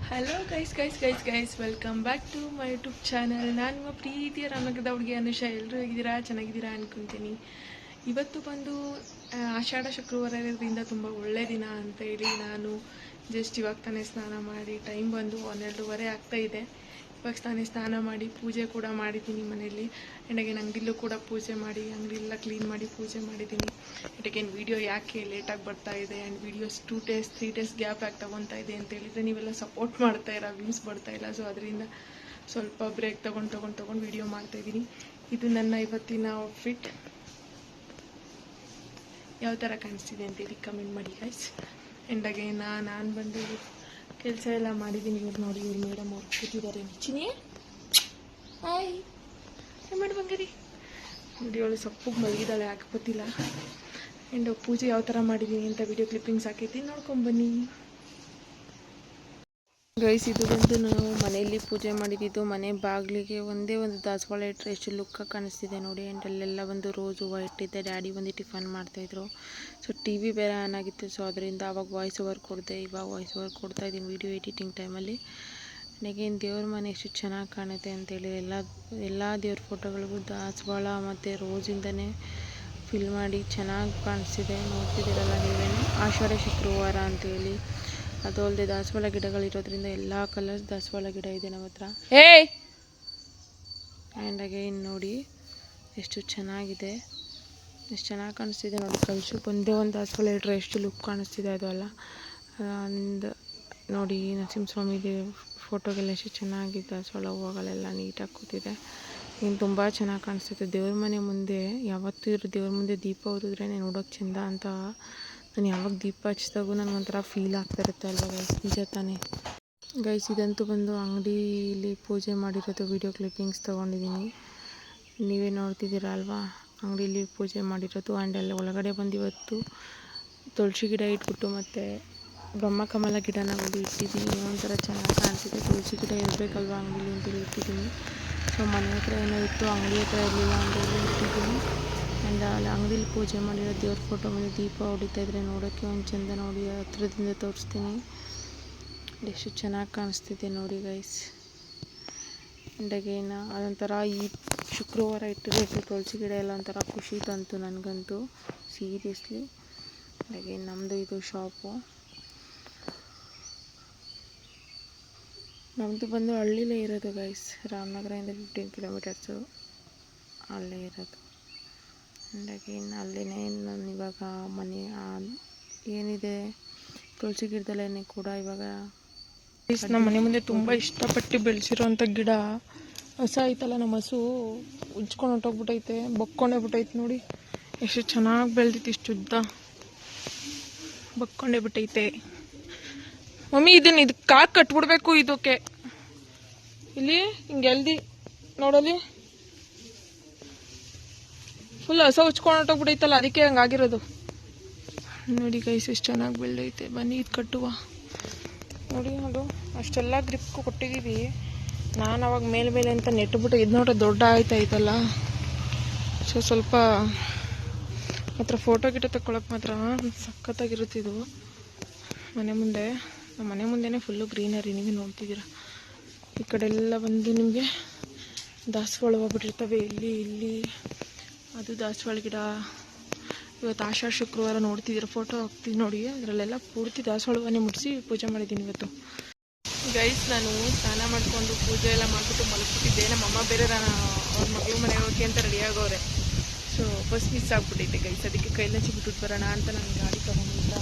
Hello guys welcome back to my YouTube channel. ನಾನು ನಿಮ್ಮ ಪ್ರೀತಿಯ ರಾಮನಗರದ ಹುಡುಗಿ ಅನುಷಾ. ಎಲ್ಲರೂ ಹೇಗಿದ್ದೀರಾ? ಚೆನ್ನಾಗಿದ್ದೀರಾ ಅನ್ಕೊತೀನಿ. ಇವತ್ತು ಬಂದು ಆಷಾಢ ಶುಕ್ರವಾರ ಇರೋದ್ರಿಂದ ತುಂಬ ಒಳ್ಳೆ ದಿನ ಅಂತ ಹೇಳಿ ನಾನು ಜಸ್ಟ್ ಇವಾಗ ತಾನೇ ಸ್ನಾನ ಮಾಡಿ ಟೈಮ್ ಬಂದು 12:30 ಆಗ್ತಾಯಿದೆ. ಇವಾಗ ತಾನೇ ಸ್ನಾನ ಮಾಡಿ ಪೂಜೆ ಕೂಡ ಮಾಡಿದ್ದೀನಿ ಮನೆಯಲ್ಲಿ. ಆ್ಯಂಡ್ ಅಗೇನ್ ಅಂಗಡಿಲೂ ಕೂಡ ಪೂಜೆ ಮಾಡಿ ಅಂಗಡಿಯೆಲ್ಲ ಕ್ಲೀನ್ ಮಾಡಿ ಪೂಜೆ ಮಾಡಿದ್ದೀನಿ. ಆ್ಯಂಡ್ ಅಗೇನ್ ವೀಡಿಯೋ ಯಾಕೆ ಲೇಟಾಗಿ ಬರ್ತಾ ಇದೆ and videos 2 days 3 days gap ಆಗಿ ತೊಗೊತಾ ಇದೆ ಅಂತ ಹೇಳಿದರೆ ನೀವೆಲ್ಲ ಸಪೋರ್ಟ್ ಮಾಡ್ತಾ ಇರೋ ವ್ಯೂಸ್ ಬರ್ತಾ ಇಲ್ಲ. ಸೊ ಅದರಿಂದ ಸ್ವಲ್ಪ ಬ್ರೇಕ್ ತೊಗೊಂಡು ವೀಡಿಯೋ ಮಾಡ್ತಾಯಿದ್ದೀನಿ. ಇದು ನನ್ನ ಇವತ್ತಿನ ಔಟ್ಫಿಟ್. ಯಾವ ಥರ ಕಾಣಿಸ್ತಿದೆ ಅಂತೇಳಿ ಕಮೆಂಟ್ ಮಾಡಿ ಗೈಸ್. ಆ್ಯಂಡ್ ಅಗೇನ್ ನಾನು ಬಂದು ಕೆಲಸ ಎಲ್ಲ ಮಾಡಿದ್ದೀನಿ. ಇವ್ರು ನೋಡಿ, ಇವ್ರು ಮೇಡಮ್ ಅವ್ರು ಕೂತಿದ್ದಾರೆ. ಚಿನಿ ಹಾಯ್ ಮಾಡಿ ಬಂಗಾರಿ ನೋಡಿ, ಅವಳು ಸೊಪ್ಪಿಗೆ ಮಲಗಿದ್ದಾಳೆ, ಯಾಕೆ ಗೊತ್ತಿಲ್ಲ. ಆ್ಯಂಡ್ ಪೂಜೆ ಯಾವ ಥರ ಮಾಡಿದ್ದೀನಿ ಅಂತ ವಿಡಿಯೋ ಕ್ಲಿಪ್ಪಿಂಗ್ಸ್ ಹಾಕೈತೀನಿ, ನೋಡ್ಕೊಂಬನ್ನಿ ಗೈಸ್. ಇದು ಬಂದು ನಾವು ಮನೆಯಲ್ಲಿ ಪೂಜೆ ಮಾಡಿದ್ದು. ಮನೆ ಬಾಗಿಲಿಗೆ ಒಂದೇ ಒಂದು ದಾಸವಾಳ ಇಟ್ಟರೆ ಎಷ್ಟು ಲುಕ್ಕಾಗಿ ಕಾಣಿಸ್ತಿದೆ ನೋಡಿ. ಆ್ಯಂಡ್ ಅಲ್ಲೆಲ್ಲ ಒಂದು ರೋಸ್ ಹೂವು ಇಟ್ಟಿದ್ದೆ. ಡ್ಯಾಡಿ ಬಂದು ಟಿಫನ್ ಮಾಡ್ತಾಯಿದ್ರು. ಸೊ ಟಿ ವಿ ಬೇರೆ ಆನ್ ಆಗಿತ್ತು. ಸೊ ಅದರಿಂದ ಆವಾಗ ವಾಯ್ಸ್ ಓವರ್ ಕೊಡಿದೆ. ಇವಾಗ ವಾಯ್ಸ್ ಓವರ್ ಕೊಡ್ತಾಯಿದ್ದೀನಿ ವೀಡಿಯೋ ಎಡಿಟಿಂಗ್ ಟೈಮಲ್ಲಿ. ನನಗೇನು ದೇವ್ರ ಮನೆ ಎಷ್ಟು ಚೆನ್ನಾಗಿ ಕಾಣುತ್ತೆ ಅಂತೇಳಿ ಎಲ್ಲ ದೇವ್ರ ಫೋಟೋಗಳಿಗೂ ದಾಸವಾಳ ಮತ್ತು ರೋಸಿಂದನೇ ಫಿಲ್ ಮಾಡಿ ಚೆನ್ನಾಗಿ ಕಾಣಿಸ್ತಿದೆ. ನೋಡ್ತಿದ್ದೀರಲ್ಲ ನೀವೇನು, ಆಷಾಢ ಶುಕ್ರವಾರ ಅಂತೇಳಿ. ಅದು ಅಲ್ಲದೆ ದಾಸವಾಳ ಗಿಡಗಳಿರೋದ್ರಿಂದ ಎಲ್ಲ ಕಲರ್ಸ್ ದಾಸವಾಳ ಗಿಡ ಇದೆ ನಮ್ಮ ಹತ್ರ. ಆ್ಯಂಡ್ ಅಗೇನ್ ನೋಡಿ ಎಷ್ಟು ಚೆನ್ನಾಗಿದೆ, ಎಷ್ಟು ಚೆನ್ನಾಗಿ ಕಾಣಿಸ್ತಿದೆ ನೋಡಿ. ಕಳ್ಸಕ್ಕೆ ಒಂದೇ ಒಂದು ದಾಸವಾಳ ಇಟ್ಟರೆ ಎಷ್ಟು ಲುಕ್ ಕಾಣಿಸ್ತಿದೆ ಅದು ಅಲ್ಲ. ಒಂದು ನೋಡಿ ನರಸಿಂಹಸ್ವಾಮಿದು ಫೋಟೋಗೆಲ್ಲ ಎಷ್ಟು ಚೆನ್ನಾಗಿದೆ. ದಾಸವಾಳ ಹೂವುಗಳೆಲ್ಲ ನೀಟಾಗಿ ಕೂತಿದೆ. ಇನ್ನು ತುಂಬ ಚೆನ್ನಾಗಿ ಕಾಣಿಸ್ತಿದೆ. ದೇವ್ರ ಮನೆ ಮುಂದೆ ಯಾವತ್ತೂ ಇರೋ ದೇವ್ರ ಮುಂದೆ ದೀಪ ಉರಿದ್ರೆ ನೋಡೋಕ್ಕೆ ಚೆಂದ ಅಂತ ನಾನು ಯಾವಾಗ ದೀಪ ಹಚ್ಚಿದಾಗೂ ನನಗೊಂಥರ ಫೀಲ್ ಆಗ್ತಾ ಇರುತ್ತೆ ಅಲ್ವ ಗೈಸ್, ನಿಜ ತಾನೇ ಗೈಸ್. ಇದಂತೂ ಬಂದು ಅಂಗಡಿಲಿ ಪೂಜೆ ಮಾಡಿರೋದು ವಿಡಿಯೋ ಕ್ಲಿಪ್ಪಿಂಗ್ಸ್ ತೊಗೊಂಡಿದ್ದೀನಿ. ನೀವೇ ನೋಡ್ತಿದ್ದೀರ ಅಲ್ವಾ, ಅಂಗಡಿಲಿ ಪೂಜೆ ಮಾಡಿರೋದು. ಆ್ಯಂಡ್ ಅಲ್ಲಿ ಒಳಗಡೆ ಬಂದು ಇವತ್ತು ತುಳಸಿ ಗಿಡ ಇಟ್ಬಿಟ್ಟು ಮತ್ತು ಬ್ರಹ್ಮಕಮಲ ಗಿಡನ ಬಂದು ಇಟ್ಟಿದ್ದೀನಿ. ಒಂಥರ ಚೆನ್ನಾಗಿ ಕಾಣಿಸ್ತಿದೆ. ತುಳಸಿ ಗಿಡ ಇರಬೇಕಲ್ವ ಅಂಗಡಿಲಿ ಅಂತೇಳಿ ಇಟ್ಟಿದ್ದೀನಿ. ಸೊ ಮನೆ ಹತ್ರ ಏನೋ ಇತ್ತು, ಅಂಗಡಿ ಹತ್ರ ಇರಲಿಲ್ಲ ಅಂತೇಳಿ ಇಟ್ಟಿದ್ದೀನಿ. ಆ್ಯಂಡ್ ಅಲ್ಲಿ ಅಂಗಡಿಲಿ ಪೂಜೆ ಮಾಡಿರೋ ದೇವ್ರ ಫೋಟೋ ಮೇಲೆ ದೀಪ ಹೊಡಿತಾಯಿದ್ರೆ ನೋಡೋಕ್ಕೆ ಒಂದು ಚೆಂದ ನೋಡಿ. ಹತ್ರದಿಂದ ತೋರಿಸ್ತೀನಿ ಎಷ್ಟು ಚೆನ್ನಾಗಿ ಕಾಣಿಸ್ತಿದೆ ನೋಡಿ ಗೈಸ್. ಆ್ಯಂಡ್ ಅಗೇನ್ ಅದೊಂಥರ ಈ ಶುಕ್ರವಾರ ಇಟ್ಟಿರೋ ತುಳಸಿ ಗಿಡ ಎಲ್ಲ ಒಂಥರ ಖುಷಿ ತಂತು ನನಗಂತೂ ಸೀರಿಯಸ್ಲಿ. ಅಗೇನ್ ನಮ್ಮದು ಇದು ಶಾಪು. ನಮ್ಮದು ಬಂದು ಹಳ್ಳಿಲೇ ಇರೋದು ಗೈಸ್. ರಾಮನಗರದಿಂದ 15 ಕಿಲೋಮೀಟರ್ಸು ಅಲ್ಲೇ ಇರೋದು. ಆ್ಯಂಡ್ ಅಗೇನ್ ಅಲ್ಲೇ ನಾನು ಇವಾಗ ಮನೆ ಏನಿದೆ ತುಳಸಿ ಗಿಡದಲ್ಲೇ ಕೂಡ ಇವಾಗ ನಮ್ಮ ಮನೆ ಮುಂದೆ ತುಂಬ ಇಷ್ಟಪಟ್ಟು ಬೆಳೆಸಿರೋಂಥ ಗಿಡ ಹಸ ಐತಲ್ಲ, ನಮ್ಮ ಹಸು ಉಜ್ಕೊಂಡು ಹೊಂಟೋಗ್ಬಿಟ್ಟೈತೆ, ಬಕ್ಕೊಂಡೇ ಬಿಟ್ಟೈತೆ ನೋಡಿ. ಎಷ್ಟು ಚೆನ್ನಾಗಿ ಬೆಳೆದಿತ್ತು, ಇಷ್ಟು ಉದ್ದ ಬಕ್ಕೊಂಡೇ ಬಿಟ್ಟೈತೆ. ಮಮ್ಮಿ ಇದು ಕಾಲು ಕಟ್ಬಿಡ್ಬೇಕು ಇದಕ್ಕೆ. ಇಲ್ಲಿ ಹಿಂಗೆ ಎಲ್ದಿ ನೋಡಲಿ ಫುಲ್ ಹಸ ಉಚ್ಕೊಂಡು ಹೊಂಟೋಗ್ಬಿಟ್ಟೈತಲ್ಲ, ಅದಕ್ಕೆ ಹಂಗಾಗಿರೋದು ನೋಡಿ ಗೈಸ್. ಎಷ್ಟು ಚೆನ್ನಾಗಿ ಬೆಳೆದೈತೆ. ಬನ್ನಿ ಇದು ಕಟ್ಟುವ ನೋಡಿ. ಅದು ಅಷ್ಟೆಲ್ಲ ಗ್ರಿಪ್ ಕೊಟ್ಟಿದ್ದೀವಿ. ನಾನು ಅವಾಗ ಮೇಲೆ ಅಂತ ನೆಟ್ಬಿಟ್ಟು ಇದು ನೋಡ್ರೆ ದೊಡ್ಡ ಆಯ್ತಾಯ್ತಲ್ಲ. ಸೊ ಸ್ವಲ್ಪ ಮಾತ್ರ ಫೋಟೋ ಗಿಟ ತಗೊಳಕ್ಕೆ ಮಾತ್ರ ಸಖತ್ತಾಗಿರುತ್ತೆ ಇದು. ಮನೆ ಮುಂದೆ, ನಮ್ಮ ಮನೆ ಮುಂದೆನೇ ಫುಲ್ಲು ಗ್ರೀನರಿ, ನೀವೇ ನೋಡ್ತಿದ್ದೀರ. ಈ ಕಡೆ ಎಲ್ಲ ಬಂದು ನಿಮಗೆ ದಾಸವಾಳ ಹೋಗ್ಬಿಟ್ಟಿರ್ತವೆ. ಇಲ್ಲಿ ಅದು ದಾಸವಾಳ ಗಿಡ. ಇವತ್ತು ಆಷಾಢ ಶುಕ್ರವಾರ ನೋಡ್ತಿದ್ದೀರ, ಫೋಟೋ ಹಾಕ್ತೀವಿ ನೋಡಿ. ಅದರಲ್ಲೆಲ್ಲ ಪೂರ್ತಿ ದಾಸವಾಳ ಹೂವನ್ನೇ ಮುಡಿಸಿ ಪೂಜೆ ಮಾಡಿದ್ದೀನಿ ಇವತ್ತು ಗೈಸ್. ನಾನು ಸ್ನಾನ ಮಾಡಿಕೊಂಡು ಪೂಜೆ ಎಲ್ಲ ಮಾಡಿಬಿಟ್ಟು ಮಲಗಿಬಿಟ್ಟಿದ್ದೆ. ನಮ್ಮಮ್ಮ ಬೇರೆ ಅವ್ರ ಮಗಳು ಮನೆಗೆ ಹೋಗಿ ಅಂತ ರೆಡಿಯಾಗವ್ರೆ. ಸೊ ಬಸ್ ಮಿಸ್ ಆಗಿಬಿಟ್ಟೈತೆ ಗೈಸ್. ಅದಕ್ಕೆ ಕೈಲಚ್ಚಿ ಬಿಟ್ಬಿಟ್ಟು ಬರೋಣ ಅಂತ ನಾನು ಗಾಡಿ ತೊಗೊಂಡಿದ್ದ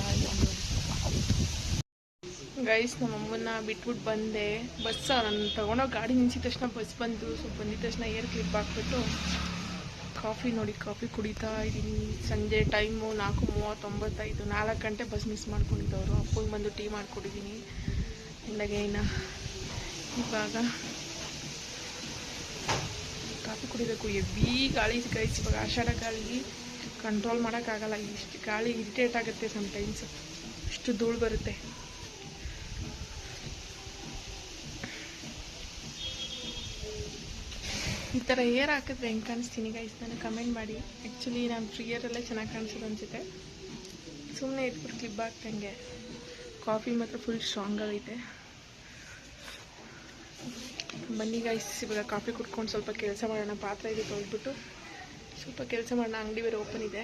ಗೈಸ್. ನಮ್ಮಮ್ಮನ್ನ ಬಿಟ್ಬಿಟ್ಟು ಬಂದೆ. ಬಸ್ ನಾನು ತೊಗೊಂಡೋಗಿ ಗಾಡಿ ನಿಲ್ಸಿದ ತಕ್ಷಣ ಬಸ್ ಬಂದು, ಸೊ ಬಂದಿದ್ದ ತಕ್ಷಣ ಏರ್ ಕ್ಲಿಪ್ ಹಾಕ್ಬಿಟ್ಟು ಕಾಫಿ ನೋಡಿ, ಕಾಫಿ ಕುಡಿತಾ ಇದ್ದೀನಿ. ಸಂಜೆ ಟೈಮು 4:39, 4 ಗಂಟೆ ಬಸ್ ಮಿಸ್ ಮಾಡ್ಕೊಂಡಿದ್ದವರು. ಅಪ್ಪಗೆ ಬಂದು ಟೀ ಮಾಡಿಕೊಟ್ಟಿದ್ದೀನಿ. ಇಲ್ಲಾಗೆ ಇವಾಗ ಕಾಫಿ ಕುಡಿಬೇಕು. ಹೆವಿ ಗಾಳಿ ಗೈಸ್, ಇವಾಗ ಆಷಾಢ ಗಾಳಿ ಕಂಟ್ರೋಲ್ ಮಾಡೋಕ್ಕಾಗಲ್ಲ. ಇಷ್ಟು ಗಾಳಿ ಇರಿಟೇಟ್ ಆಗುತ್ತೆ ಸಮ್ಟೈಮ್ಸ್, ಇಷ್ಟು ಧೂಳು ಬರುತ್ತೆ. ಈ ಥರ ಏರ್ ಹಾಕಿದ್ರೆ ಹೆಂಗೆ ಕಾಣಿಸ್ತೀನಿ ಗೈಸ್, ನನಗೆ ಕಮೆಂಟ್ ಮಾಡಿ. ಆ್ಯಕ್ಚುಲಿ ನಾನು ಫ್ರೀ ಏರಲ್ಲೇ ಚೆನ್ನಾಗಿ ಕಾಣಿಸೋದು ಅನಿಸುತ್ತೆ. ಸುಮ್ಮನೆ ಇಟ್ಬಿಟ್ಟು ಕ್ಲಿಪ್ ಹಾಕ್ತಂಗೆ. ಕಾಫಿ ಮಾತ್ರ ಫುಲ್ ಸ್ಟ್ರಾಂಗ್ ಆಗೈತೆ. ಬನ್ನಿ ಗೈಸ್, ಇವಾಗ ಕಾಫಿ ಕುಡ್ಕೊಂಡು ಸ್ವಲ್ಪ ಕೆಲಸ ಮಾಡೋಣ. ಪಾತ್ರೆ ಇದೆ ತೊಳೆದ್ಬಿಟ್ಟು ಸ್ವಲ್ಪ ಕೆಲಸ ಮಾಡೋಣ. ಅಂಗಡಿ ಬೇರೆ ಓಪನ್ ಇದೆ.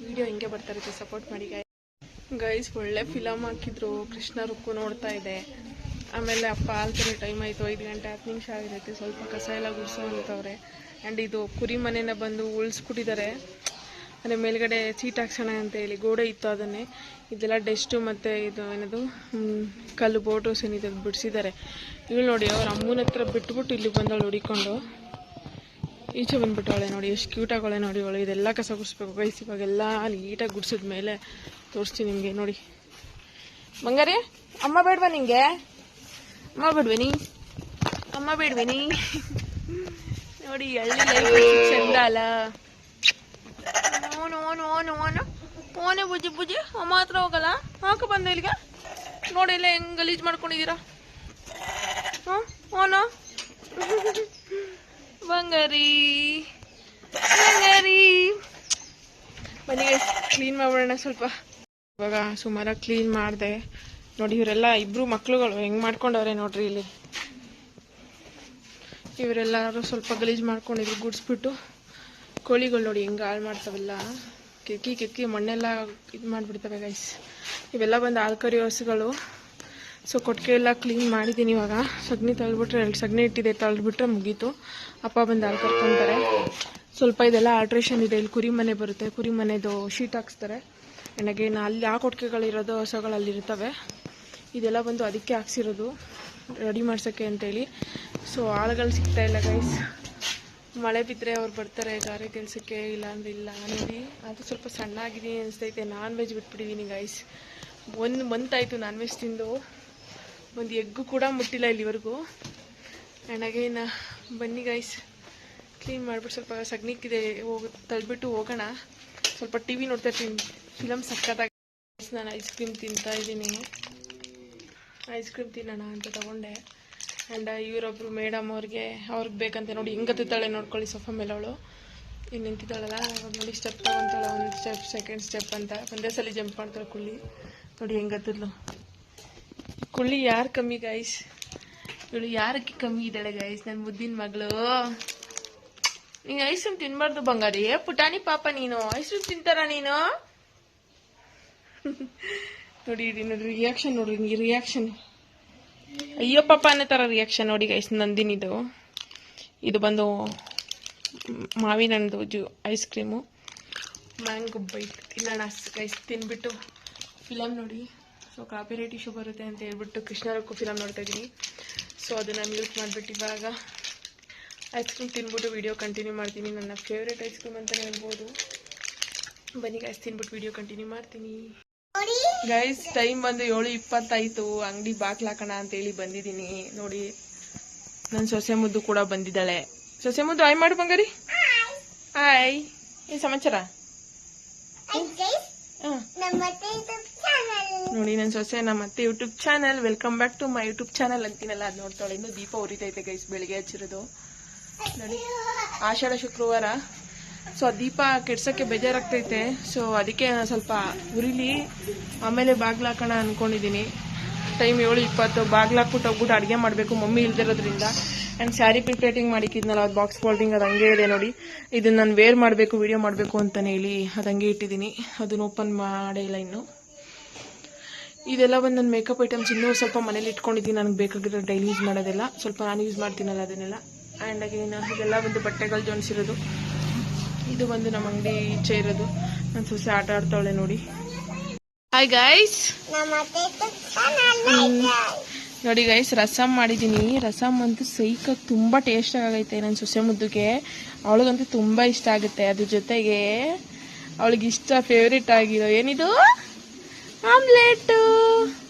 ವಿಡಿಯೋ ಹಿಂಗೆ ಬರ್ತಾ ಇರುತ್ತೆ, ಸಪೋರ್ಟ್ ಮಾಡಿ ಗೈಸ್. ಒಳ್ಳೆ ಫಿಲಮ್ ಹಾಕಿದ್ರು, ಕೃಷ್ಣ ರುಕ್ಕು ನೋಡ್ತಾ ಇದೆ. ಆಮೇಲೆ ಅಪ್ಪ ಆಲ್ತಾರೆ ಟೈಮ್ ಆಯಿತು, 5 ಗಂಟೆ 10 ನಿಮಿಷ ಆಗಿರುತ್ತೆ. ಸ್ವಲ್ಪ ಕಸ ಎಲ್ಲ ಗುಡಿಸೋ ಅಂತವ್ರೆ. ಆ್ಯಂಡ್ ಇದು ಕುರಿ ಮನೆನ ಬಂದು ಉಳಿಸ್ಬಿಟ್ಟಿದ್ದಾರೆ. ಅಂದರೆ ಮೇಲ್ಗಡೆ ಸೀಟ್ ಹಾಕ್ಸೋಣ ಅಂತ ಹೇಳಿ ಗೋಡೆ ಇತ್ತು, ಅದನ್ನೇ ಇದೆಲ್ಲ ಡೆಸ್ಟು ಮತ್ತು ಇದು ಏನದು ಕಲ್ಲು ಬೋಟೋಸ್ ಏನಿದೆ ಅದು ಬಿಡಿಸಿದ್ದಾರೆ. ಇವಳು ನೋಡಿ ಅವ್ರ ಅಮ್ಮನ ಹತ್ರ ಬಿಟ್ಬಿಟ್ಟು ಇಲ್ಲಿ ಬಂದವಳು ಹುಡಿಕೊಂಡು ಈಚೆ ಬಂದ್ಬಿಟ್ಟವಳೆ. ನೋಡಿ ಎಷ್ಟು ಕ್ಯೂಟ್ ಆಗೋಳೆ ನೋಡಿ ಅವಳು. ಇದೆಲ್ಲ ಕಸ ಗುಡಿಸ್ಬೇಕು ಗೈಸ್. ಇವಾಗೆಲ್ಲ ನೀಟಾಗಿ ಗುಡಿಸಿದ ಮೇಲೆ ತೋರಿಸ್ತೀನಿ ನಿಮಗೆ. ನೋಡಿ ಬಂಗಾರಿ, ಅಮ್ಮ ಬೇಡವಾ ನಿಂಗೆ? ಅಮ್ಮ ಬೇಡ್ವೇನಿ? ಅಮ್ಮ ಬೇಡ್ವೇನಿ? ನೋಡಿ ಹಳ್ಳಿ ಲೈಫ್ ಚಂದ ಅಲ್ಲ. ಓನೆ ಬುಜ್ಜಿ ಬುಜ್ಜಿ ಅಮ್ಮ ಹತ್ರ ಹೋಗಲ್ಲ. ಹಾಕ ಬಂದ ಇಲ್ಲಿಗೆ. ನೋಡಿ ಎಲ್ಲ ಹೆಂಗ್ ಗಲೀಜ್ ಮಾಡ್ಕೊಂಡಿದ್ದೀರಾ. ಓನೋ ಬಂಗಾರಿ ಬಂಗಾರಿ. ಬನ್ನಿ ಕ್ಲೀನ್ ಮಾಡೋಣ ಸ್ವಲ್ಪ. ಇವಾಗ ಸುಮಾರಾಗಿ ಕ್ಲೀನ್ ಮಾಡಿದೆ. ನೋಡಿ ಇವರೆಲ್ಲ ಇಬ್ರು ಮಕ್ಳುಗಳು ಹೆಂಗೆ ಮಾಡ್ಕೊಂಡವ್ರೆ ನೋಡ್ರಿ ಇಲ್ಲಿ. ಇವರೆಲ್ಲರೂ ಸ್ವಲ್ಪ ಗಲೀಜು ಮಾಡ್ಕೊಂಡಿದ್ರು ಗುಡಿಸ್ಬಿಟ್ಟು. ಕೋಳಿಗಳು ನೋಡಿ ಹೆಂಗೆ ಹಾಳು ಮಾಡ್ತಾವೆಲ್ಲ, ಕೆಕ್ಕಿ ಮಣ್ಣೆಲ್ಲ ಇದು ಮಾಡಿಬಿಡ್ತವೆ ಗೈಸ್. ಇವೆಲ್ಲ ಬಂದು ಹಾಲು ಕರಿ ಹಸುಗಳು. ಸೊ ಕೊಟ್ಟಿಗೆ ಎಲ್ಲ ಕ್ಲೀನ್ ಮಾಡಿದ್ದೀನಿ. ಇವಾಗ ಸಗಣಿ ತಳ್ಬಿಟ್ರೆ 2 ಸಗಣಿ ಇಟ್ಟಿದೆ, ತಳ್ಬಿಟ್ರೆ ಮುಗೀತು. ಅಪ್ಪ ಬಂದು ಹಾಲು ಕರ್ಕೊತಾರೆ. ಸ್ವಲ್ಪ ಇದೆಲ್ಲ ಆಲ್ಟ್ರೇಷನ್ ಇದೆ. ಇಲ್ಲಿ ಕುರಿ ಮನೆ ಬರುತ್ತೆ, ಕುರಿ ಮನೆದು ಶೀಟ್ ಹಾಕ್ಸ್ತಾರೆ. ನನಗೆ ಅಲ್ಲಿ ಆ ಕೊಟ್ಟಿಗೆಗಳಿರೋದು ಹಸುಗಳು ಅಲ್ಲಿರ್ತವೆ. ಇದೆಲ್ಲ ಬಂದು ಅದಕ್ಕೆ ಹಾಕ್ಸಿರೋದು, ರೆಡಿ ಮಾಡ್ಸೋಕ್ಕೆ ಅಂತೇಳಿ. ಸೊ ಆಳುಗಳು ಸಿಗ್ತಾಯಿಲ್ಲ ಗೈಸ್. ಮಳೆ ಬಿದ್ದರೆ ಅವ್ರು ಬರ್ತಾರೆ ಗಾರೆ ಕೆಲಸಕ್ಕೆ, ಇಲ್ಲಾಂದ್ರೆ ಇಲ್ಲ. ನೋಡಿ ಅದು ಸ್ವಲ್ಪ ಸಣ್ಣ ಆಗಿದ್ದೀನಿ ಅನಿಸ್ತೈತೆ. ನಾನ್ ವೆಜ್ ಬಿಟ್ಬಿಟ್ಟಿದ್ದೀನಿ ಗೈಸ್. 1 ಮಂತ್ ಆಯಿತು ನಾನ್ ವೆಜ್ ತಿಂದು. ಒಂದು ಎಗ್ಗು ಕೂಡ ಮುಟ್ಟಿಲ್ಲ ಇಲ್ಲಿವರೆಗೂ. ನನಗೆ ಬನ್ನಿ ಗೈಸ್, ಕ್ಲೀನ್ ಮಾಡಿಬಿಟ್ಟು ಸ್ವಲ್ಪ ಸಗಣಿಕ್ಕಿದೆ ತಳ್ಬಿಟ್ಟು ಹೋಗೋಣ. ಸ್ವಲ್ಪ ಟಿ ವಿ ನೋಡ್ತಾ ಇರ್ತೀನಿ, ಫಿಲಮ್ ಸಕ್ಕತ್ತಾಗಿ. ನಾನು ಐಸ್ ಕ್ರೀಮ್ ತಿಂತಾ ಇದ್ದೀನಿ. ಐಸ್ ಕ್ರೀಮ್ ತಿನ್ನೋಣ ಅಂತ ತಗೊಂಡೆ. ಆ್ಯಂಡ್ ಇವರೊಬ್ಬರು ಮೇಡಮ್ ಅವ್ರಿಗೆ ಬೇಕಂತ ನೋಡಿ ಹೆಂಗೆ ಹತ್ತುತ್ತಾಳೆ ನೋಡ್ಕೊಳ್ಳಿ ಸೋಫಾ ಮೇಲೆ. ಅವಳು ಇನ್ನು ನಿಂತಿದ್ದಾಳಲ್ಲ, ನೋಡಿ ಸ್ಟೆಪ್ ತಗೊತಾಳೆ. 1 ಸ್ಟೆಪ್ 2nd ಸ್ಟೆಪ್ ಅಂತ ಒಂದೇ ಸಲ ಜಂಪ್ ಮಾಡ್ತಾಳೆ ಕುಳ್ಳಿ. ನೋಡಿ ಹೆಂಗೆ ಹತ್ತದ್ಲು ಕುಳ್ಳಿ. ಯಾರು ಕಮ್ಮಿ ಗೈಸ್, ಇವಳು ಯಾರಕ್ಕೆ ಕಮ್ಮಿ ಇದ್ದಾಳೆ ಗೈಸ್, ನನ್ನ ಮುದ್ದಿನ ಮಗಳು. ನೀನು ಐಸ್ ಕ್ರೀಮ್ ತಿನ್ಬಾರ್ದು ಬಂಗಾರಿ. ಪುಟಾಣಿ ಪಾಪ ನೀನು ಐಸ್ ಕ್ರೀಮ್ ತಿಂತಾರ ನೀನು? ನೋಡಿ ನೋಡ್ರಿ ರಿಯಾಕ್ಷನ್, ನೋಡ್ರಿ ನೀ ರಿಯಾಕ್ಷನ್. ಅಯ್ಯೋ ಪಾಪ ಅನ್ನೋ ಥರ ರಿಯಾಕ್ಷನ್ ನೋಡಿ ಗೈಸ್ ನಂದಿನಿದು. ಇದು ಬಂದು ಮಾವಿನ ಹಣ್ಣು ಐಸ್ ಕ್ರೀಮು, ಮ್ಯಾಂಗೋ ಬೈಟ್ ತಿನ್ನೋಣ ಗೈಸ್. ತಿನ್ಬಿಟ್ಟು ಫಿಲಮ್ ನೋಡಿ. ಸೊ ಕಾಪಿರೈಟ್ ಇಶ್ಯೂ ಬರುತ್ತೆ ಅಂತ ಹೇಳ್ಬಿಟ್ಟು ಕೃಷ್ಣ ರುಕ್ಕು ಫಿಲಮ್ ನೋಡ್ತಾ ಇದ್ದೀನಿ. ಸೊ ಅದನ್ನು ಮ್ಯೂಟ್ ಮಾಡಿಬಿಟ್ಟು ಇವಾಗ ಐಸ್ ಕ್ರೀಮ್ ತಿನ್ಬಿಟ್ಟು ವಿಡಿಯೋ ಕಂಟಿನ್ಯೂ ಮಾಡ್ತೀನಿ. ನನ್ನ ಫೇವ್ರೇಟ್ ಐಸ್ ಕ್ರೀಮ್ ಅಂತಲೇ ಹೇಳ್ಬೋದು. ಬನ್ನಿ ಗೈಸ್, ತಿನ್ಬಿಟ್ಟು ವಿಡಿಯೋ ಕಂಟಿನ್ಯೂ ಮಾಡ್ತೀನಿ. ಗೈಸ್ ಟೈಮ್ ಬಂದು 7:20 ಆಯಿತು. ಅಂಗಡಿ ಬಾಕ್ಲು ಹಾಕೋಣ ಅಂತೇಳಿ ಬಂದಿದ್ದೀನಿ. ನೋಡಿ ನನ್ನ ಸೊಸೆ ಮುದ್ದು ಕೂಡ ಬಂದಿದ್ದಾಳೆ. ಸೊಸೆ ಮುದ್ದು ಹಾಯ್ ಮಾಡು ಬಂಗಾರಿ. ಹಾಯ್, ಏನು ಸಮಾಚಾರ? ನೋಡಿ ನನ್ನ ಸೊಸೆ ನಮ್ಮತ್ತೆ YouTube channel, welcome back to my YouTube channel ಅಂತೀನಲ್ಲ, ಅದು ನೋಡ್ತಾಳೆ. ಇನ್ನು ದೀಪ ಉರಿತೈತೆ ಗೈಸ್, ಬೆಳಿಗ್ಗೆ ಹಚ್ಚಿರೋದು. ನೋಡಿ ಆಷಾಢ ಶುಕ್ರವಾರ. ಸೊ ದೀಪ ಕೆಡ್ಸೋಕ್ಕೆ ಬೇಜಾರಾಗ್ತೈತೆ. ಸೊ ಅದಕ್ಕೆ ನಾನು ಸ್ವಲ್ಪ ಉರಿಲಿ, ಆಮೇಲೆ ಬಾಗ್ಲು ಹಾಕೋಣ ಅಂದ್ಕೊಂಡಿದ್ದೀನಿ. ಟೈಮ್ 7:20. ಬಾಗ್ಲು ಹಾಕ್ಬಿಟ್ಟು ಹೋಗ್ಬಿಟ್ಟು ಅಡುಗೆ ಮಾಡಬೇಕು, ಮಮ್ಮಿ ಇಲ್ದಿರೋದ್ರಿಂದ. ಆ್ಯಂಡ್ ಸ್ಯಾರಿ ಪ್ರಿಪ್ರೇಟಿಂಗ್ ಮಾಡಿಕ್ಕಿದ್ನಲ್ಲ, ಅದು ಬಾಕ್ಸ್ ಫೋಲ್ಡಿಂಗ್ ಅದು ಹಂಗೆ ಇದೆ ನೋಡಿ. ಇದನ್ನು ನಾನು ವೇರ್ ಮಾಡಬೇಕು, ವಿಡಿಯೋ ಮಾಡಬೇಕು ಅಂತಲೇ ಹೇಳಿ ಅದು ಹಂಗೆ ಇಟ್ಟಿದ್ದೀನಿ. ಅದನ್ನು ಓಪನ್ ಮಾಡೇ ಇಲ್ಲ ಇನ್ನು. ಇದೆಲ್ಲ ಬಂದು ನನ್ನ ಮೇಕಪ್ ಐಟಮ್ಸ್ ಇನ್ನೂ ಸ್ವಲ್ಪ ಮನೇಲಿ ಇಟ್ಕೊಂಡಿದ್ದೀನಿ. ನನಗೆ ಬೇಕಾಗಿರೋ ಡೈಲಿ ಯೂಸ್ ಮಾಡೋದೆಲ್ಲ ಸ್ವಲ್ಪ ನಾನು ಯೂಸ್ ಮಾಡ್ತೀನಲ್ಲ ಅದನ್ನೆಲ್ಲ. ಆ್ಯಂಡ್ ಅಗೇನ್ ಇದೆಲ್ಲ ಒಂದು ಬಟ್ಟೆಗಳು ಜೋಡಿಸಿರೋದು. ಇದು ಬಂದು ನಮ್ಮ ಅಂಗಡಿ ಈಚೆ ಇರೋದು. ನನ್ನ ಸೊಸೆ ಆಟ ಆಡ್ತಾವಳೆ ನೋಡಿ. ಹಾಯ್ ಗೈಸ್, ನೋಡಿ ಗೈಸ್ ರಸಮ್ ಮಾಡಿದ್ದೀನಿ. ರಸಮ್ ಅಂತೂ ಸೈಕಾಗಿ ತುಂಬ ಟೇಸ್ಟ್ ಆಗೈತೆ ನನ್ನ ಸೊಸೆ ಮುದ್ದುಗೆ. ಅವಳಿಗಂತೂ ತುಂಬ ಇಷ್ಟ ಆಗುತ್ತೆ. ಅದ್ರ ಜೊತೆಗೆ ಅವಳಿಗೆ ಇಷ್ಟ ಫೇವ್ರೇಟ್ ಆಗಿರೋ ಏನಿದು ಆಮ್ಲೆಟ್ಟು,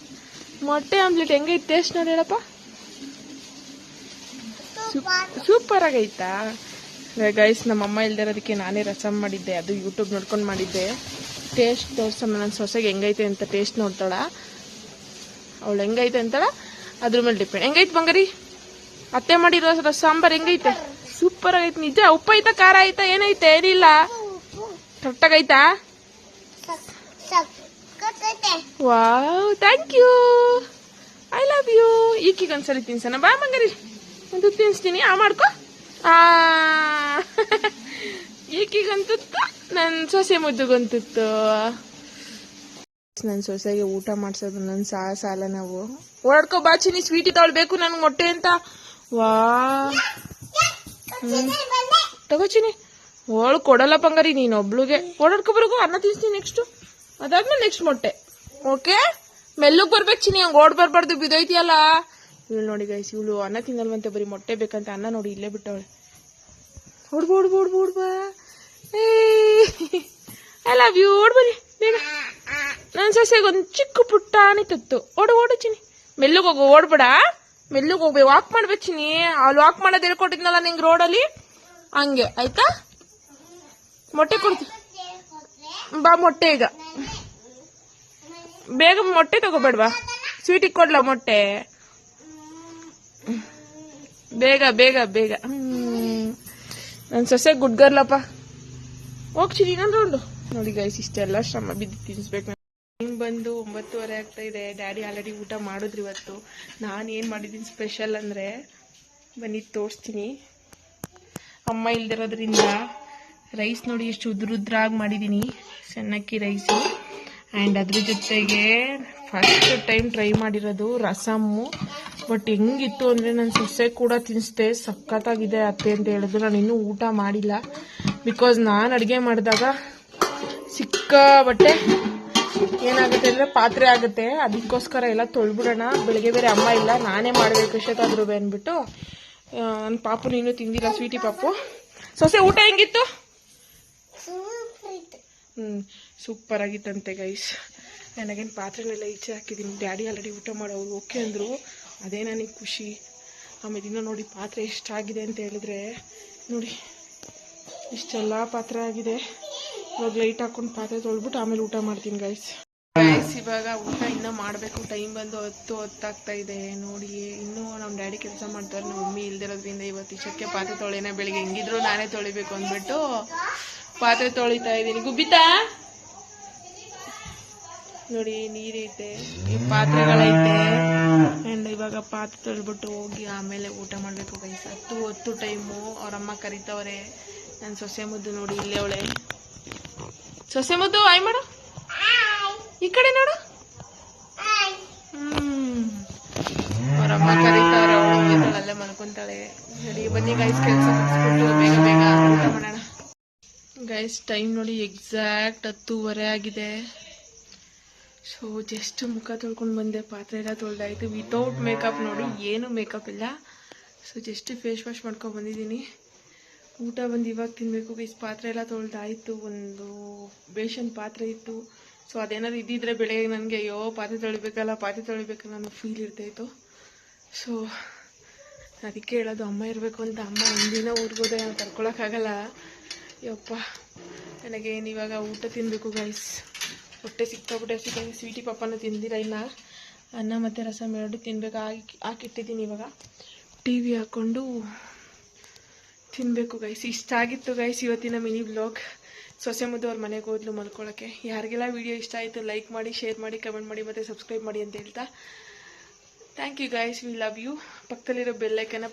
ಮೊಟ್ಟೆ ಆಮ್ಲೆಟ್. ಹೆಂಗೈತೆ ಟೇಸ್ಟ್ ನೋಡಿ ಹೇಳಪ್ಪ. ಸೂಪರ್ ಆಗೈತಾ ಗೈಸ್? ನಮ್ಮಮ್ಮ ಇಲ್ದಿರೋದಕ್ಕೆ ನಾನೇ ರಸಮ್ ಮಾಡಿದ್ದೆ. ಅದು ಯೂಟ್ಯೂಬ್ ನೋಡ್ಕೊಂಡು ಮಾಡಿದ್ದೆ. ಟೇಸ್ಟ್ ತೋರ್ಸಮ್ಮ ನನ್ನ ಸೊಸೆಗೆ ಹೆಂಗೈತೆ ಅಂತ. ಟೇಸ್ಟ್ ನೋಡ್ತಾಳ ಅವಳು, ಹೆಂಗೈತೆ ಅಂತಾಳ ಅದ್ರ ಮೇಲೆ ಡಿಪೆಂಡ್. ಹೆಂಗೈತೆ ಬಂಗಾರಿ? ಅತ್ತೆ ಮಾಡಿರೋ ಸಾಂಬಾರು ಹೆಂಗೈತೆ? ಸೂಪರ್ ಆಗೈತೆ ನಿಜ. ಉಪ್ಪು ಐತಾ, ಖಾರ ಐತಾ, ಏನೈತೆ? ಏನಿಲ್ಲ, ಕರೆಕ್ಟಾಗೈತಾ? Wow, thank you. I love you. ಈಕಿಗೆ ಒಂದ್ಸರಿ ತಿನ್ಸೋಣ ಬಾ ಮಂಗರಿ. ಒಂದು ತಿನ್ನಿಸ್ತೀನಿ ಮಾಡ್ಕೊ. ಈಕಿಗಂತುತ್ತು, ನನ್ನ ಸೊಸೆ ಮುದ್ದುಗಂತುತ್ತು. ನನ್ನ ಸೊಸೆಗೆ ಊಟ ಮಾಡ್ಸೋದು ನನ್ನ ಸಾಲ. ನಾವು ಓಡಾಡ್ಕೊ ಬಾಚಿನಿ, ಸ್ವೀಟಿ ತೊಳ್ಬೇಕು ನನ್ಗೆ ಮೊಟ್ಟೆ ಅಂತ. ವಾ ತಗೋಚಿನಿ. ಓಳು ಕೊಡಲ್ಲ ಪಂಗಾರಿ, ನೀನು ಒಬ್ಳುಗೆ ಓಡಾಡ್ಕೊ ಬರಗು. ಅನ್ನ ತಿನ್ಸ್ತೀನಿ ನೆಕ್ಸ್ಟ್, ಅದಾದ್ಮೇಲೆ ನೆಕ್ಸ್ಟ್ ಮೊಟ್ಟೆ. ಓಕೆ, ಮೆಲ್ಲಗ್ ಬರ್ಬೇಕು ಚಿನಿ, ಹಂಗೆ ಓಡ್ ಬರ್ಬಾರ್ದು, ಬಿದ್ದೋಯ್ತಿಯಲ್ಲ. ಇವಳು ನೋಡಿ ಗೈಸ್, ಇವಳು ಅನ್ನ ತಿನ್ನಲ್ವಂತೆ, ಬರೀ ಮೊಟ್ಟೆ ಬೇಕಂತ. ಅನ್ನ ನೋಡಿ ಇಲ್ಲೇ ಬಿಟ್ಟವಳೆ. ಓಡ್ಬಾ. I love you. ಓಡ್ಬರಿ ಬೇಗ. ನನ್ನ ಸೊಸೆಗೆ ಒಂದು ಚಿಕ್ಕ ಪುಟ್ಟಾಣಿ ತತ್ತು. ಓಡು ಚಿನಿ, ಮೆಲ್ಲಗೆ ಹೋಗು, ಓಡ್ಬೇಡ. ಮೆಲ್ಲಗೆ ಹೋಗ್ಬೇಕು, ವಾಕ್ ಮಾಡ್ಬೇಕು ಚಿನಿ. ಅಲ್ಲಿ ವಾಕ್ ಮಾಡೋದು ಹೇಳ್ಕೊಟ್ಟಿದ್ನಲ್ಲ ನಿಂಗೆ ರೋಡಲ್ಲಿ, ಹಂಗೆ ಆಯ್ತಾ. ಮೊಟ್ಟೆ ಕೊಡ್ತೀನಿ ಬಾ. ಮೊಟ್ಟೆ ಈಗ ಬೇಗ ಮೊಟ್ಟೆ ತಗೋಬೇಡ್ವಾ. ಸ್ವೀಟಿಗೆ ಕೊಡ್ಲ ಮೊಟ್ಟೆ? ಬೇಗ. ನನ್ನ ಸೊಸೆ ಗುಡ್ ಗರ್ಲಪ್ಪ. ಹೋಗ್ತೀನಿ ನಾನು ರೌಂಡು. ನೋಡಿ ಗೈಸ್, ಇಷ್ಟೆಲ್ಲ ಶ್ರಮ ಬಿದ್ದು ತಿನ್ಸ್ಬೇಕು. ಹಿಂಗೆ ಬಂದು 9:30 ಆಗ್ತಾ ಇದೆ. ಡ್ಯಾಡಿ ಆಲ್ರೆಡಿ ಊಟ ಮಾಡಿದ್ರು ಇವತ್ತು. ನಾನು ಏನು ಮಾಡಿದ್ದೀನಿ ಸ್ಪೆಷಲ್ ಅಂದರೆ ಬನ್ನಿ ತೋರಿಸ್ತೀನಿ. ಅಮ್ಮ ಇಲ್ದಿರೋದ್ರಿಂದ ರೈಸ್ ನೋಡಿ ಎಷ್ಟು ಉದ್ರಾಗಿ ಮಾಡಿದ್ದೀನಿ, ಸಣ್ಣಕ್ಕಿ ರೈಸು. ಆ್ಯಂಡ್ ಅದ್ರ ಜೊತೆಗೆ ಫಸ್ಟ್ ಟೈಮ್ ಟ್ರೈ ಮಾಡಿರೋದು ರಸಮ್ಮು. ಬಟ್ ಹೆಂಗಿತ್ತು ಅಂದರೆ ನನ್ನ ಸೊಸೆ ಕೂಡ ತಿನ್ನಿಸ್ದೆ, ಸಖತ್ತಾಗಿದೆ ಅತ್ತೆ ಅಂತ ಹೇಳಿದ್ರು. ನಾನು ಇನ್ನೂ ಊಟ ಮಾಡಿಲ್ಲ, ಬಿಕಾಸ್ ನಾನು ಅಡುಗೆ ಮಾಡಿದಾಗ ಸಿಕ್ಕಾಬಟ್ಟೆ ಏನಾಗುತ್ತೆ ಅಂದರೆ ಪಾತ್ರೆ ಆಗುತ್ತೆ. ಅದಕ್ಕೋಸ್ಕರ ಎಲ್ಲ ತೊಳ್ಬಿಡೋಣ, ಬೆಳಗ್ಗೆ ಬೇರೆ ಅಮ್ಮ ಇಲ್ಲ, ನಾನೇ ಮಾಡಬೇಕು ಎಷ್ಟೊತ್ತಾದ್ರೂ ಅಂದ್ಬಿಟ್ಟು. ನನ್ನ ಪಾಪು ನೀನು ತಿಂದಿಲ್ಲ, ಸ್ವೀಟಿ ಪಾಪು. ಸೊಸೆ ಊಟ ಹೆಂಗಿತ್ತು? ಸೂಪರ್ ಆಗಿತ್ತಂತೆ ಗೈಸ್. ನನಗೇನು ಪಾತ್ರೆಗಳೆಲ್ಲ ಈಚೆ ಹಾಕಿದ್ದೀನಿ. ಡ್ಯಾಡಿ ಆಲ್ರೆಡಿ ಊಟ ಮಾಡೋರು ಓಕೆ ಅಂದರು, ಅದೇ ನನಗೆ ಖುಷಿ. ಆಮೇಲೆ ಇನ್ನೂ ನೋಡಿ ಪಾತ್ರೆ ಎಷ್ಟಾಗಿದೆ ಅಂತ ಹೇಳಿದ್ರೆ, ನೋಡಿ ಇಷ್ಟೆಲ್ಲ ಪಾತ್ರೆ ಆಗಿದೆ. ಇವಾಗ ಲೈಟ್ ಹಾಕೊಂಡು ಪಾತ್ರೆ ತೊಳ್ಬಿಟ್ಟು ಆಮೇಲೆ ಊಟ ಮಾಡ್ತೀನಿ ಗೈಸ್. ಇವಾಗ ಊಟ ಇನ್ನೂ ಮಾಡಬೇಕು. ಟೈಮ್ ಬಂದು 10 ಇದೆ. ನೋಡಿ ಇನ್ನೂ ನಮ್ಮ ಡ್ಯಾಡಿ ಕೆಲಸ ಮಾಡ್ತಾರೆ, ನಮ್ಮ ಮಮ್ಮಿ ಇಲ್ದಿರೋದ್ರಿಂದ ಇವತ್ತು ಇಷ್ಟಕ್ಕೆ ಪಾತ್ರೆ ತೊಳೆನ. ಬೆಳಿಗ್ಗೆ ಹೆಂಗಿದ್ರು ನಾನೇ ತೊಳಿಬೇಕು ಅಂದ್ಬಿಟ್ಟು ಪಾತ್ರೆ ತೊಳಿತಾ ಇದ್ದೀನಿ. ಗುಬ್ಬಿತಾ ನೋಡಿ, ನೀರೈತೆ, ಪಾತ್ರೆಗಳೈತೆ. ಆ್ಯಂಡ್ ಇವಾಗ ಪಾತ್ರೆ ತೊಳ್ಬಿಟ್ಟು ಹೋಗಿ ಆಮೇಲೆ ಊಟ ಮಾಡಬೇಕು ಗೈಸ್. 10 ಟೈಮು. ಅವರಮ್ಮ ಕರಿತವ್ರೆ. ನನ್ನ ಸೊಸೆ ಮುದ್ದು ನೋಡಿ ಇಲ್ಲೇ ಅವಳೆ. ಸೊಸೆ ಮುದ್ದು ಆಯ್ ಮಾಡು, ಈ ಕಡೆ ನೋಡು. ಅವರಮ್ಮ ಕರೀತಾವ್ರೆ, ಅವಳು ಅಲ್ಲೇ ಮಲ್ಕೊಂತಾಳೆ. ಸರಿ ಬನ್ನಿ ಗೈಸ್, ಕೆಲಸ ಮುಗಿಸ್ಬಿಟ್ಟು ಬೇಗ ಊಟ ಮಾಡೋಣ. ಗೈಸ್ ಟೈಮ್ ನೋಡಿ ಎಕ್ಸಾಕ್ಟ್ 10:30 ಆಗಿದೆ. ಸೊ ಜಸ್ಟ್ ಮುಖ ತೊಳ್ಕೊಂಡು ಬಂದೆ, ಪಾತ್ರೆ ಎಲ್ಲ ತೊಳ್ದಾಯ್ತು ವಿತೌಟ್ ಮೇಕಪ್. ನೋಡಿ ಏನು ಮೇಕಪ್ ಇಲ್ಲ. ಸೊ ಜಸ್ಟ್ ಫೇಸ್ ವಾಶ್ ಮಾಡ್ಕೊಂಡು ಬಂದಿದ್ದೀನಿ. ಊಟ ಬಂದು ಇವಾಗ ತಿನ್ನಬೇಕು ಗೈಸ್. ಪಾತ್ರೆ ಎಲ್ಲ ತೊಳ್ದಾಯ್ತು. ಒಂದು ಬೇಷನ್ ಪಾತ್ರೆ ಇತ್ತು. ಸೊ ಅದೇನಾದ್ರು ಇದ್ದಿದ್ರೆ ಬೆಳಗ್ಗೆ ನನಗೆ ಅಯ್ಯೋ ಪಾತ್ರೆ ತೊಳಿಬೇಕಲ್ಲ ಅನ್ನೋ ಫೀಲ್ ಇರ್ತಾಯಿತ್ತು. ಸೊ ಅದಕ್ಕೆ ಹೇಳೋದು, ಅಮ್ಮ ಇರಬೇಕು ಅಂತ. ಅಮ್ಮ ಒಂದಿನ ಊರ್ಗೋದೆ ನಾವು ಕರ್ಕೊಳಕ್ಕಾಗಲ್ಲ. ಯಪ್ಪ ನನಗೇನು ಇವಾಗ ಊಟ ತಿನ್ನಬೇಕು ಗೈಸ್. ಹೊಟ್ಟೆ ಸಿಕ್ಕಾಬಿಟ್ಟೆ. ಸ್ವೀಟಿ ಪಾಪನೂ ತಿಂದಿರ ಇಲ್ಲ. ಅನ್ನ ಮತ್ತು ರಸಮ್ ಎರಡು ತಿನ್ಬೇಕು. ಹಾಕಿಟ್ಟಿದ್ದೀನಿ. ಇವಾಗ TV ಹಾಕ್ಕೊಂಡು ತಿನ್ನಬೇಕು ಗೈಸ್. ಇಷ್ಟ ಆಗಿತ್ತು ಗೈಸ್ ಇವತ್ತಿನ ಮಿನಿ ವ್ಲಾಗ್. ಸೊಸೆ ಮುದ್ದು ಅವ್ರ ಮನೆಗೆ ಹೋದ್ಲು ಮಲ್ಕೊಳ್ಳೋಕ್ಕೆ. ಯಾರಿಗೆಲ್ಲ ವಿಡಿಯೋ ಇಷ್ಟ ಆಯಿತು ಲೈಕ್ ಮಾಡಿ, ಶೇರ್ ಮಾಡಿ, ಕಮೆಂಟ್ ಮಾಡಿ ಮತ್ತು ಸಬ್ಸ್ಕ್ರೈಬ್ ಮಾಡಿ ಅಂತ ಹೇಳ್ತಾ thank you guys. We love you. ಪಕ್ಕದಲ್ಲಿರೋ ಬೆಲ್ಲೈಕನ್ನ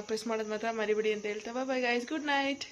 ಪ್ರೆಸ್ ಮಾಡೋದು ಮಾತ್ರ ಮರಿಬೇಡಿ ಅಂತ ಹೇಳ್ತಾ ಬಾಯ್ ಗೈಸ್. Good night.